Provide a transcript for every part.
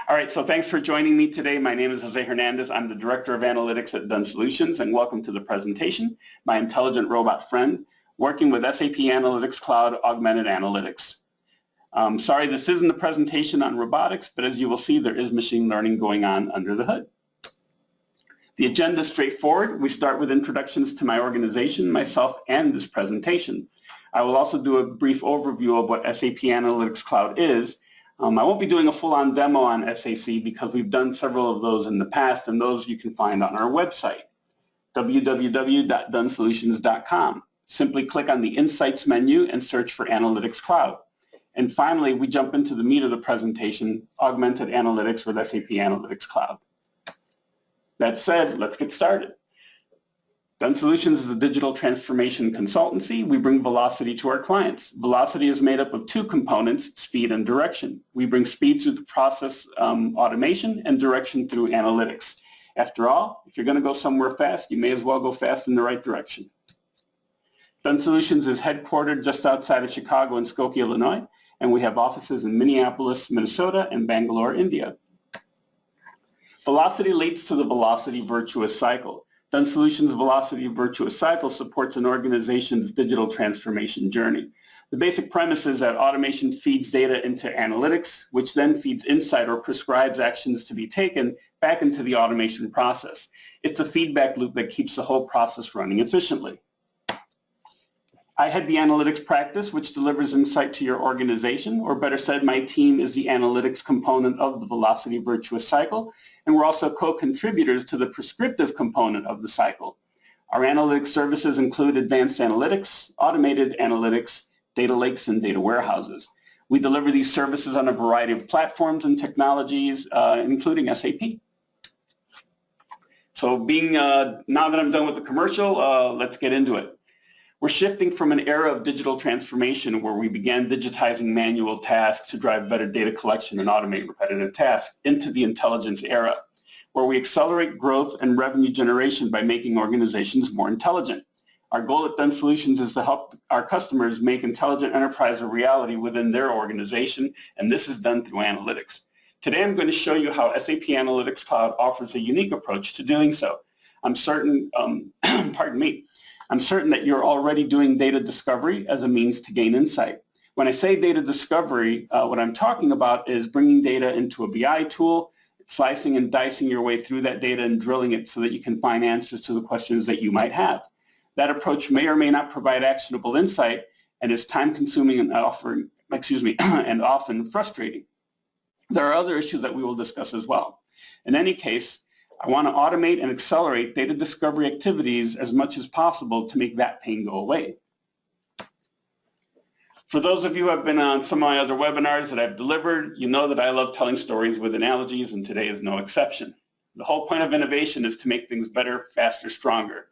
All right, so thanks for joining me today. My name is Jose Hernandez. I'm the Director of Analytics at Done Solutions, and welcome to the presentation, My Intelligent Robot Friend, working with SAP Analytics Cloud Augmented Analytics. Sorry, this isn't a presentation on robotics, but as you will see, there is machine learning going on under the hood. The agenda is straightforward. We start with introductions to my organization, myself, and this presentation. I will also do a brief overview of what SAP Analytics Cloud is. I won't be doing a full-on demo on SAC because we've done several of those in the past, and those you can find on our website, www.donesolutions.com. Simply click on the Insights menu and search for Analytics Cloud. And finally, we jump into the meat of the presentation, Augmented Analytics with SAP Analytics Cloud. That said, let's get started. Done Solutions is a digital transformation consultancy. We bring velocity to our clients. Velocity is made up of two components, speed and direction. We bring speed through the process automation and direction through analytics. After all, if you're going to go somewhere fast, you may as well go fast in the right direction. Done Solutions is headquartered just outside of Chicago in Skokie, Illinois, and we have offices in Minneapolis, Minnesota, and Bangalore, India. Velocity leads to the velocity virtuous cycle. Done Solutions' Velocity Virtuous Cycle supports an organization's digital transformation journey. The basic premise is that automation feeds data into analytics, which then feeds insight or prescribes actions to be taken back into the automation process. It's a feedback loop that keeps the whole process running efficiently. I head the analytics practice, which delivers insight to your organization, or better said, my team is the analytics component of the Velocity Virtuous Cycle, and we're also co-contributors to the prescriptive component of the cycle. Our analytics services include advanced analytics, automated analytics, data lakes, and data warehouses. We deliver these services on a variety of platforms and technologies, including SAP. So now that I'm done with the commercial, let's get into it. We're shifting from an era of digital transformation where we began digitizing manual tasks to drive better data collection and automate repetitive tasks into the intelligence era, where we accelerate growth and revenue generation by making organizations more intelligent. Our goal at Done Solutions is to help our customers make intelligent enterprise a reality within their organization, and this is done through analytics. Today I'm going to show you how SAP Analytics Cloud offers a unique approach to doing so. I'm certain, I'm certain that you're already doing data discovery as a means to gain insight. When I say data discovery, what I'm talking about is bringing data into a BI tool, slicing and dicing your way through that data and drilling it so that you can find answers to the questions that you might have. That approach may or may not provide actionable insight and is time-consuming and often frustrating. There are other issues that we will discuss as well. In any case, I want to automate and accelerate data discovery activities as much as possible to make that pain go away. For those of you who have been on some of my other webinars that I've delivered, you know that I love telling stories with analogies, and today is no exception. The whole point of innovation is to make things better, faster, stronger.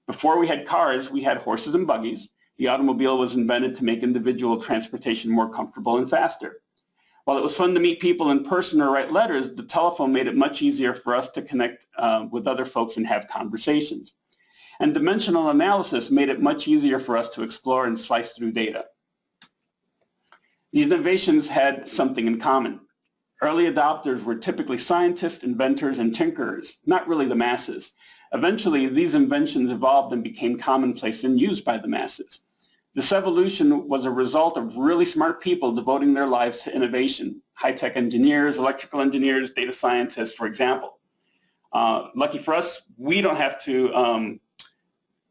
Before we had cars, we had horses and buggies. The automobile was invented to make individual transportation more comfortable and faster. While it was fun to meet people in person or write letters, the telephone made it much easier for us to connect with other folks and have conversations. And dimensional analysis made it much easier for us to explore and slice through data. These innovations had something in common. Early adopters were typically scientists, inventors, and tinkerers, not really the masses. Eventually, these inventions evolved and became commonplace and used by the masses. This evolution was a result of really smart people devoting their lives to innovation, high-tech engineers, electrical engineers, data scientists, for example. Lucky for us, we don't have to,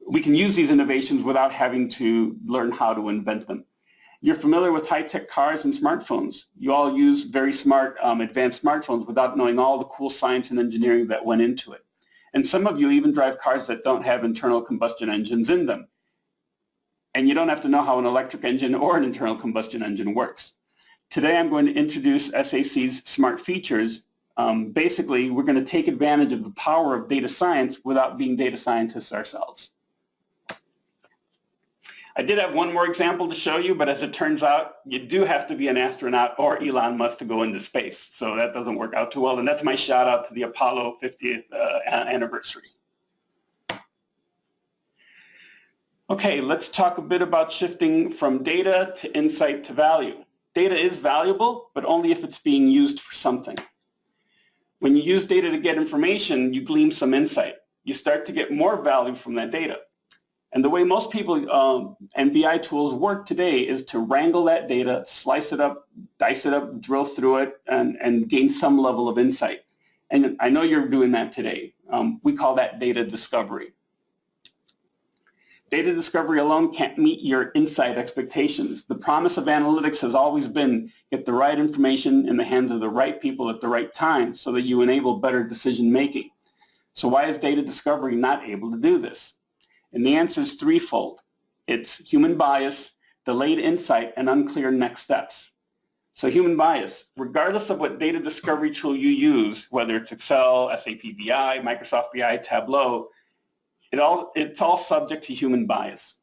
we can use these innovations without having to learn how to invent them. You're familiar with high-tech cars and smartphones. You all use very smart, advanced smartphones without knowing all the cool science and engineering that went into it. And some of you even drive cars that don't have internal combustion engines in them. And you don't have to know how an electric engine or an internal combustion engine works. Today I'm going to introduce SAC's smart features. Basically, we're going to take advantage of the power of data science without being data scientists ourselves. I did have one more example to show you, but as it turns out, you do have to be an astronaut or Elon Musk to go into space. So that doesn't work out too well, and that's my shout out to the Apollo 50th anniversary. Okay, let's talk a bit about shifting from data to insight to value. Data is valuable, but only if it's being used for something. When you use data to get information, you glean some insight. You start to get more value from that data. And the way most people and BI tools work today is to wrangle that data, slice it up, dice it up, drill through it, and gain some level of insight. And I know you're doing that today. We call that data discovery. Data discovery alone can't meet your insight expectations. The promise of analytics has always been get the right information in the hands of the right people at the right time so that you enable better decision making. So why is data discovery not able to do this? And the answer is threefold. It's human bias, delayed insight, and unclear next steps. So human bias, regardless of what data discovery tool you use, whether it's Excel, SAP BI, Microsoft BI, Tableau, it's all subject to human bias.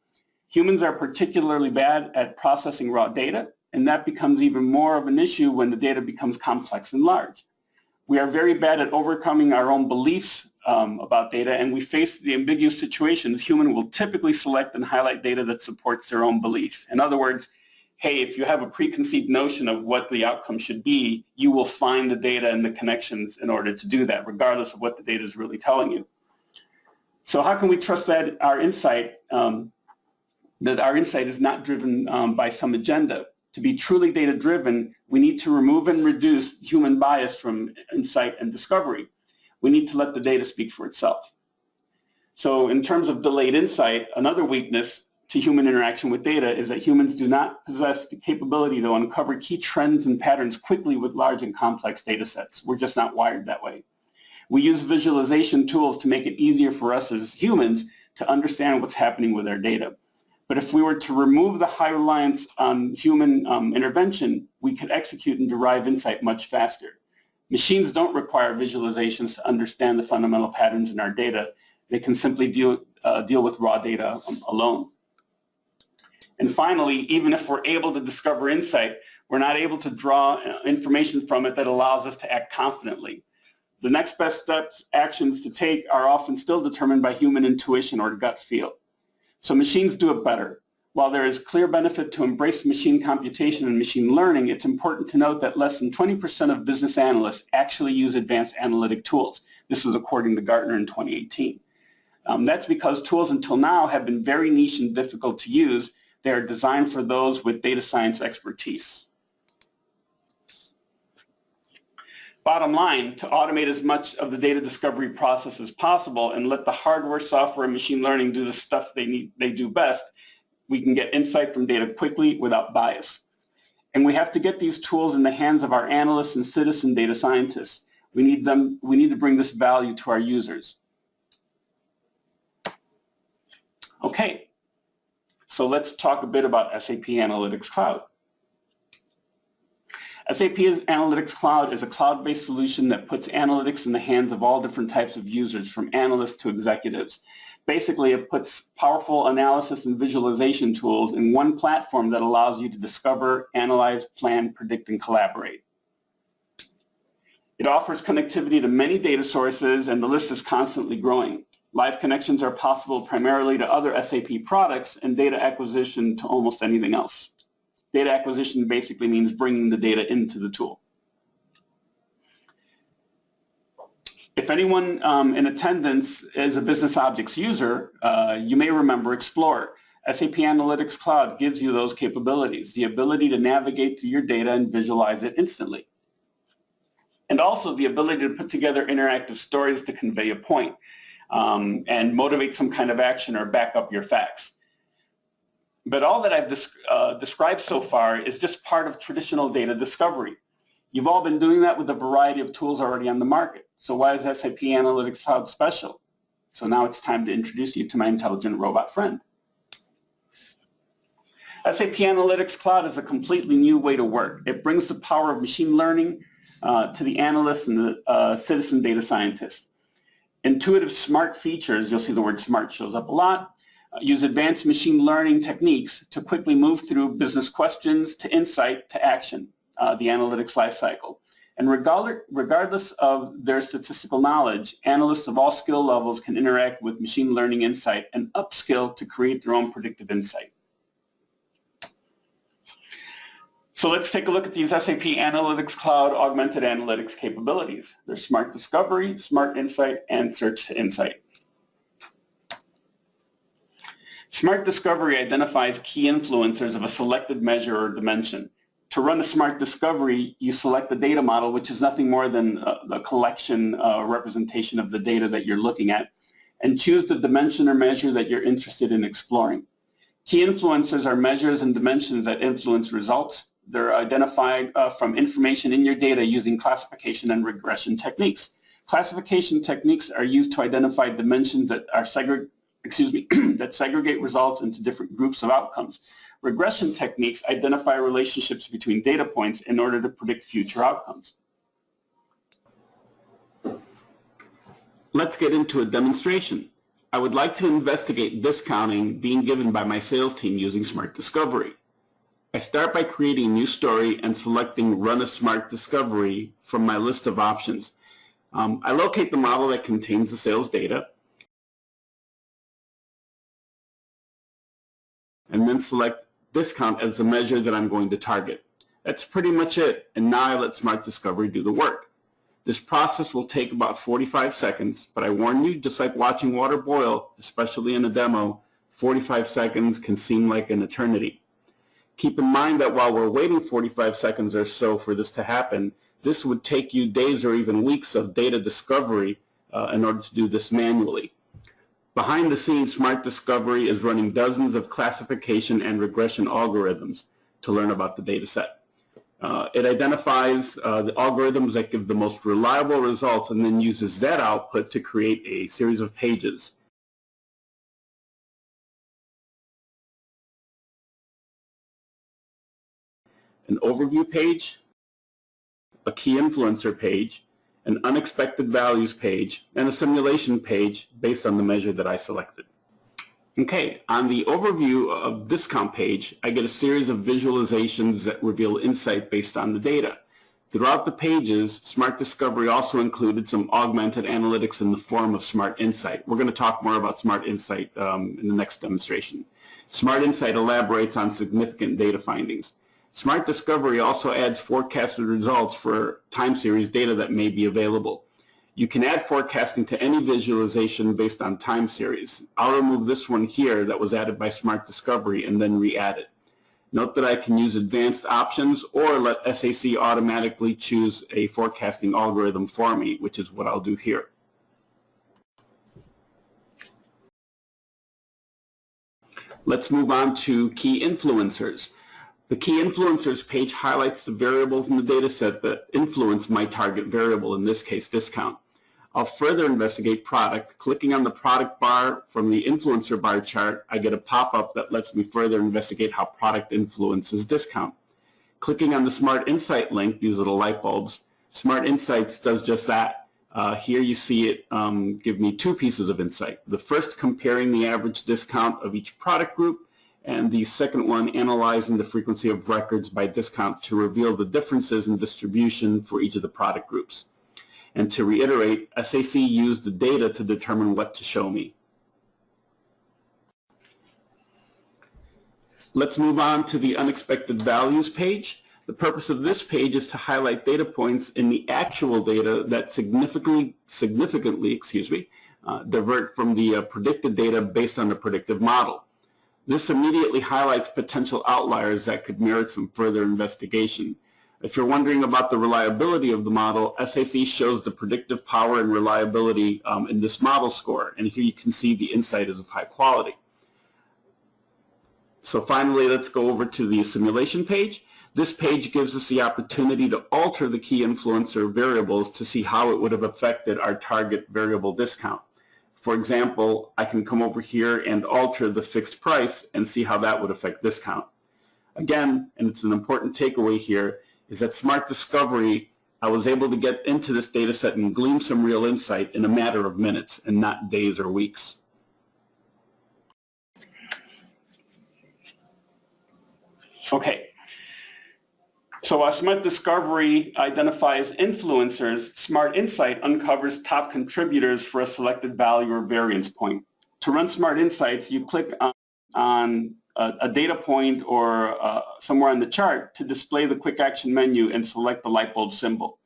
Humans are particularly bad at processing raw data, and that becomes even more of an issue when the data becomes complex and large. We are very bad at overcoming our own beliefs about data, and we face the ambiguous situations. Human will typically select and highlight data that supports their own belief. In other words, hey, if you have a preconceived notion of what the outcome should be, you will find the data and the connections in order to do that, regardless of what the data is really telling you. So how can we trust that our insight is not driven by some agenda? To be truly data-driven, we need to remove and reduce human bias from insight and discovery. We need to let the data speak for itself. So in terms of delayed insight, another weakness to human interaction with data is that humans do not possess the capability to uncover key trends and patterns quickly with large and complex data sets. We're just not wired that way. We use visualization tools to make it easier for us as humans to understand what's happening with our data. But if we were to remove the high reliance on human intervention, we could execute and derive insight much faster. Machines don't require visualizations to understand the fundamental patterns in our data. They can simply deal with raw data alone. And finally, even if we're able to discover insight, we're not able to draw information from it that allows us to act confidently. The next best steps, actions to take are often still determined by human intuition or gut feel. So machines do it better. While there is clear benefit to embrace machine computation and machine learning, it's important to note that less than 20% of business analysts actually use advanced analytic tools. This is according to Gartner in 2018. That's because tools until now have been very niche and difficult to use. They are designed for those with data science expertise. Bottom line, to automate as much of the data discovery process as possible and let the hardware, software, and machine learning do the stuff they do best, we can get insight from data quickly without bias. And we have to get these tools in the hands of our analysts and citizen data scientists. We need to bring this value to our users. Okay, so let's talk a bit about SAP Analytics Cloud. SAP Analytics Cloud is a cloud-based solution that puts analytics in the hands of all different types of users, from analysts to executives. Basically, it puts powerful analysis and visualization tools in one platform that allows you to discover, analyze, plan, predict, and collaborate. It offers connectivity to many data sources, and the list is constantly growing. Live connections are possible primarily to other SAP products, and data acquisition to almost anything else. Data acquisition basically means bringing the data into the tool. If anyone in attendance is a business objects user, you may remember Explorer. SAP Analytics Cloud gives you those capabilities, the ability to navigate through your data and visualize it instantly. And also the ability to put together interactive stories to convey a point and motivate some kind of action or back up your facts. But all that I've described so far is just part of traditional data discovery. You've all been doing that with a variety of tools already on the market. So why is SAP Analytics Cloud special? So now it's time to introduce you to my intelligent robot friend. SAP Analytics Cloud is a completely new way to work. It brings the power of machine learning to the analysts and the citizen data scientists. Intuitive smart features, you'll see the word smart shows up a lot, use advanced machine learning techniques to quickly move through business questions to insight to action, the analytics lifecycle. And regardless of their statistical knowledge, analysts of all skill levels can interact with machine learning insight and upskill to create their own predictive insight. So let's take a look at these SAP Analytics Cloud augmented analytics capabilities. There's Smart Discovery, Smart Insight, and Search to Insight. Smart Discovery identifies key influencers of a selected measure or dimension. To run a Smart Discovery, you select the data model, which is nothing more than a collection representation of the data that you're looking at, and choose the dimension or measure that you're interested in exploring. Key influencers are measures and dimensions that influence results. They're identified from information in your data using classification and regression techniques. Classification techniques are used to identify dimensions that are that segregate results into different groups of outcomes. Regression techniques identify relationships between data points in order to predict future outcomes. Let's get into a demonstration. I would like to investigate discounting being given by my sales team using Smart Discovery. I start by creating a new story and selecting Run a Smart Discovery from my list of options. I locate the model that contains the sales data and then select discount as the measure that I'm going to target. That's pretty much it, and now I let Smart Discovery do the work. This process will take about 45 seconds, but I warn you, just like watching water boil, especially in a demo, 45 seconds can seem like an eternity. Keep in mind that while we're waiting 45 seconds or so for this to happen, this would take you days or even weeks of data discovery in order to do this manually. Behind the scenes, Smart Discovery is running dozens of classification and regression algorithms to learn about the data set. It identifies the algorithms that give the most reliable results and then uses that output to create a series of pages. An overview page, a key influencer page, an unexpected values page, and a simulation page based on the measure that I selected. Okay, on the overview of discount page, I get a series of visualizations that reveal insight based on the data. Throughout the pages, Smart Discovery also included some augmented analytics in the form of Smart Insight. We're going to talk more about Smart Insight in the next demonstration. Smart Insight elaborates on significant data findings. Smart Discovery also adds forecasted results for time series data that may be available. You can add forecasting to any visualization based on time series. I'll remove this one here that was added by Smart Discovery and then re-add it. Note that I can use advanced options or let SAC automatically choose a forecasting algorithm for me, which is what I'll do here. Let's move on to key influencers. The key influencers page highlights the variables in the data set that influence my target variable, in this case discount. I'll further investigate product. Clicking on the product bar from the influencer bar chart, I get a pop-up that lets me further investigate how product influences discount. Clicking on the Smart Insight link, these little light bulbs, Smart Insights does just that. Here you see it give me two pieces of insight. The first comparing the average discount of each product group, and the second one analyzing the frequency of records by discount to reveal the differences in distribution for each of the product groups. And to reiterate, SAC used the data to determine what to show me. Let's move on to the unexpected values page. The purpose of this page is to highlight data points in the actual data that significantly divert from the predicted data based on the predictive model. This immediately highlights potential outliers that could merit some further investigation. If you're wondering about the reliability of the model, SAC shows the predictive power and reliability in this model score, and here you can see the insight is of high quality. So finally, let's go over to the simulation page. This page gives us the opportunity to alter the key influencer variables to see how it would have affected our target variable discount. For example, I can come over here and alter the fixed price and see how that would affect discount. Again, and it's an important takeaway here, is that Smart Discovery, I was able to get into this data set and glean some real insight in a matter of minutes and not days or weeks. Okay. So while Smart Discovery identifies influencers, Smart Insight uncovers top contributors for a selected value or variance point. To run Smart Insights, you click on a data point or somewhere on the chart to display the quick action menu and select the light bulb symbol.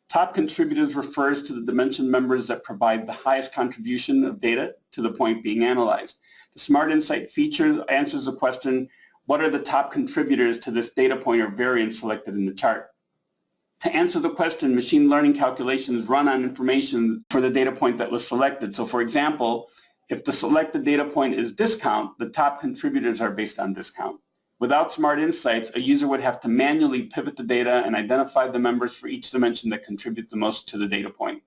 Top contributors refers to the dimension members that provide the highest contribution of data to the point being analyzed. The Smart Insight feature answers the question, what are the top contributors to this data point or variance selected in the chart? To answer the question, machine learning calculations run on information for the data point that was selected. So for example, if the selected data point is discount, the top contributors are based on discount. Without Smart Insights, a user would have to manually pivot the data and identify the members for each dimension that contribute the most to the data point.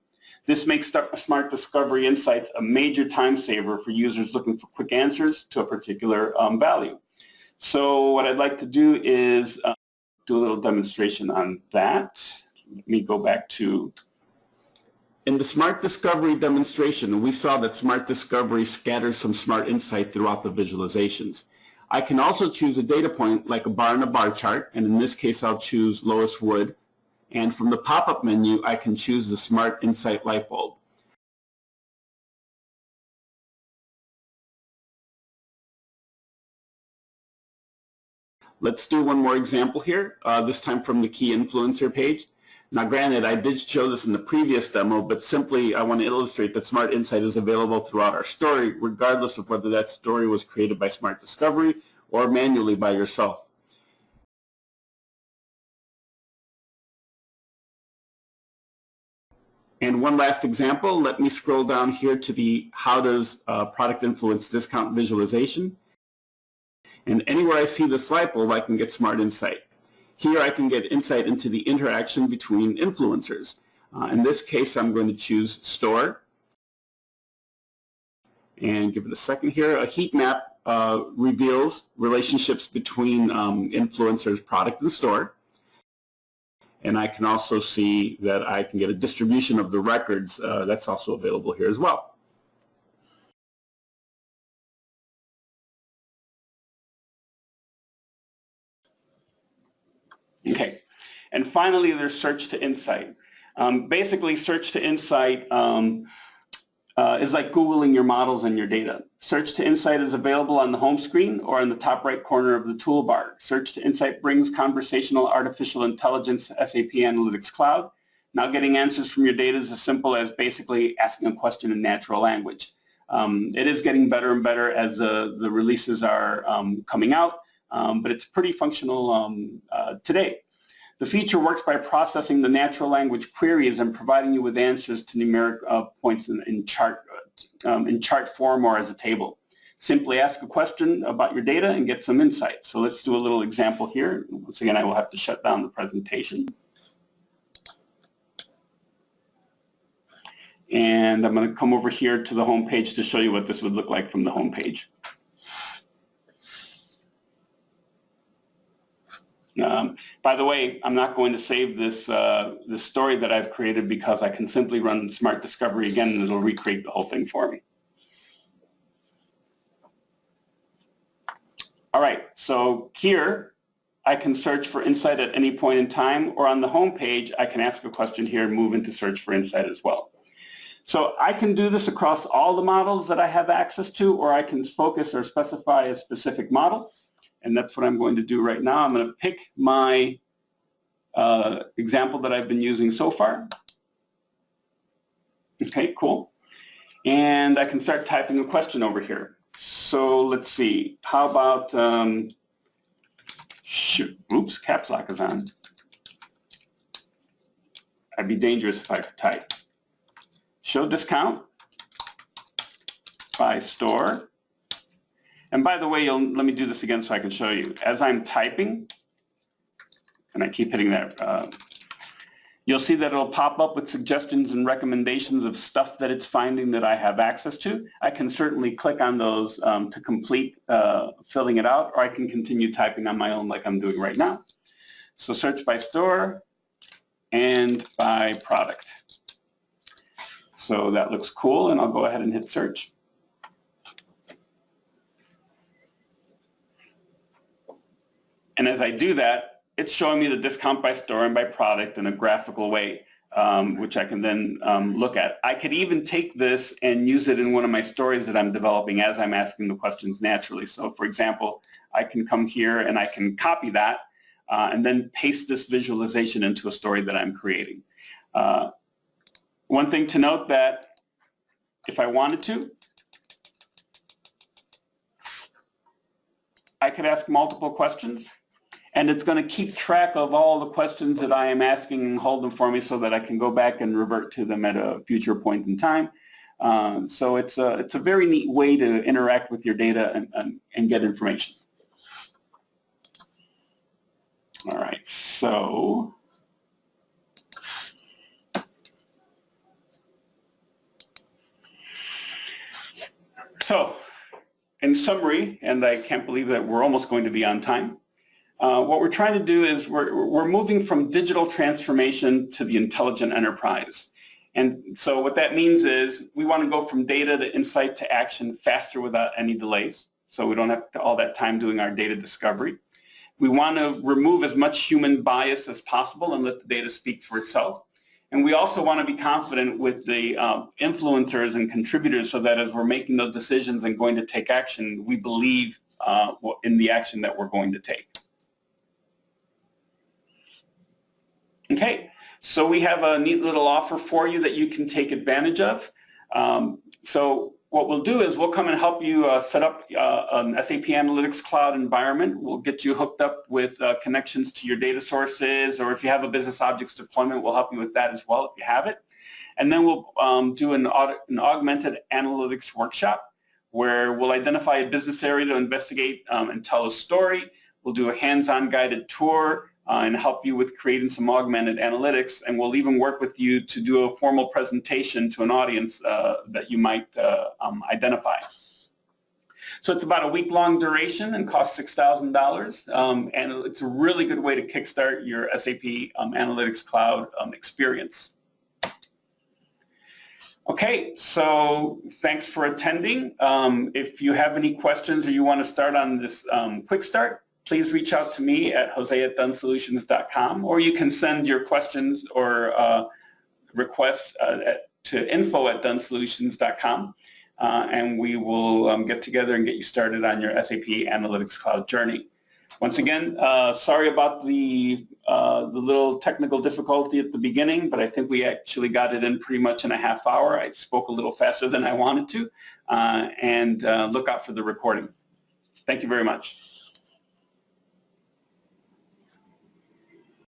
This makes Smart Discovery Insights a major time saver for users looking for quick answers to a particular value. So what I'd like to do is do a little demonstration on that. Let me go back to... In the Smart Discovery demonstration, we saw that Smart Discovery scatters some Smart Insight throughout the visualizations. I can also choose a data point like a bar in a bar chart, and in this case I'll choose lowest wood. And from the pop-up menu, I can choose the Smart Insight light bulb. Let's do one more example here, this time from the Key Influencer page. Now granted, I did show this in the previous demo, but simply I want to illustrate that Smart Insight is available throughout our story, regardless of whether that story was created by Smart Discovery or manually by yourself. And one last example, let me scroll down here to the How Does Product Influence Discount visualization. And anywhere I see this light bulb, I can get Smart Insight. Here I can get insight into the interaction between influencers. In this case, I'm going to choose Store. And give it a second here. A heat map reveals relationships between influencers, product, and store. And I can also see that I can get a distribution of the records. That's also available here as well. Okay, and finally there's Search to Insight. Basically, Search to Insight is like Googling your models and your data. Search to Insight is available on the home screen or in the top right corner of the toolbar. Search to Insight brings conversational artificial intelligence to SAP Analytics Cloud. Now getting answers from your data is as simple as basically asking a question in natural language. It is getting better and better as the releases are coming out, but it's pretty functional today. The feature works by processing the natural language queries and providing you with answers to numeric points in chart form or as a table. Simply ask a question about your data and get some insight. So let's do a little example here. Once again, I will have to shut down the presentation. And I'm going to come over here to the home page to show you what this would look like from the home page. By the way, I'm not going to save this story that I've created because I can simply run Smart Discovery again and it'll recreate the whole thing for me. All right, so here I can search for insight at any point in time, or on the home page I can ask a question here and move into search for insight as well. So I can do this across all the models that I have access to, or I can focus or specify a specific model. And that's what I'm going to do right now. I'm going to pick my example that I've been using so far. Okay, cool. And I can start typing a question over here. So let's see. How about, oops, caps lock is on. I'd be dangerous if I could type. Show discount by store. And by the way, let me do this again so I can show you. As I'm typing, and I keep hitting that, you'll see that it'll pop up with suggestions and recommendations of stuff that it's finding that I have access to. I can certainly click on those to complete filling it out, or I can continue typing on my own like I'm doing right now. So search by store and by product. So that looks cool, and I'll go ahead and hit search. And as I do that, it's showing me the discount by store and by product in a graphical way. which I can then look at. I could even take this and use it in one of my stories that I'm developing as I'm asking the questions naturally. So for example, I can come here and I can copy that and then paste this visualization into a story that I'm creating. One thing to note that if I wanted to, I could ask multiple questions, and it's going to keep track of all the questions that I am asking and hold them for me so that I can go back and revert to them at a future point in time. So it's a very neat way to interact with your data and get information. All right, so in summary, and I can't believe that we're almost going to be on time, what we're trying to do is we're moving from digital transformation to the intelligent enterprise. And so what that means is we want to go from data to insight to action faster without any delays, so we don't have all that time doing our data discovery. We want to remove as much human bias as possible and let the data speak for itself. And we also want to be confident with the influencers and contributors so that as we're making those decisions and going to take action, we believe in the action that we're going to take. Okay, so we have a neat little offer for you that you can take advantage of. So what we'll do is we'll come and help you set up an SAP Analytics Cloud environment. We'll get you hooked up with connections to your data sources, or if you have a business objects deployment, we'll help you with that as well if you have it. And then we'll do an augmented analytics workshop where we'll identify a business area to investigate and tell a story. We'll do a hands-on guided tour and help you with creating some augmented analytics, and we'll even work with you to do a formal presentation to an audience that you might identify. So it's about a week-long duration and costs $6,000, and it's a really good way to kickstart your SAP Analytics Cloud experience. Okay, so thanks for attending. If you have any questions or you want to start on this quick start, please reach out to me at jose@dunsolutions.com, or you can send your questions or requests to info@dunsolutions.com, and we will get together and get you started on your SAP Analytics Cloud journey. Once again, sorry about the little technical difficulty at the beginning, but I think we actually got it in pretty much in a half hour. I spoke a little faster than I wanted to, and look out for the recording. Thank you very much.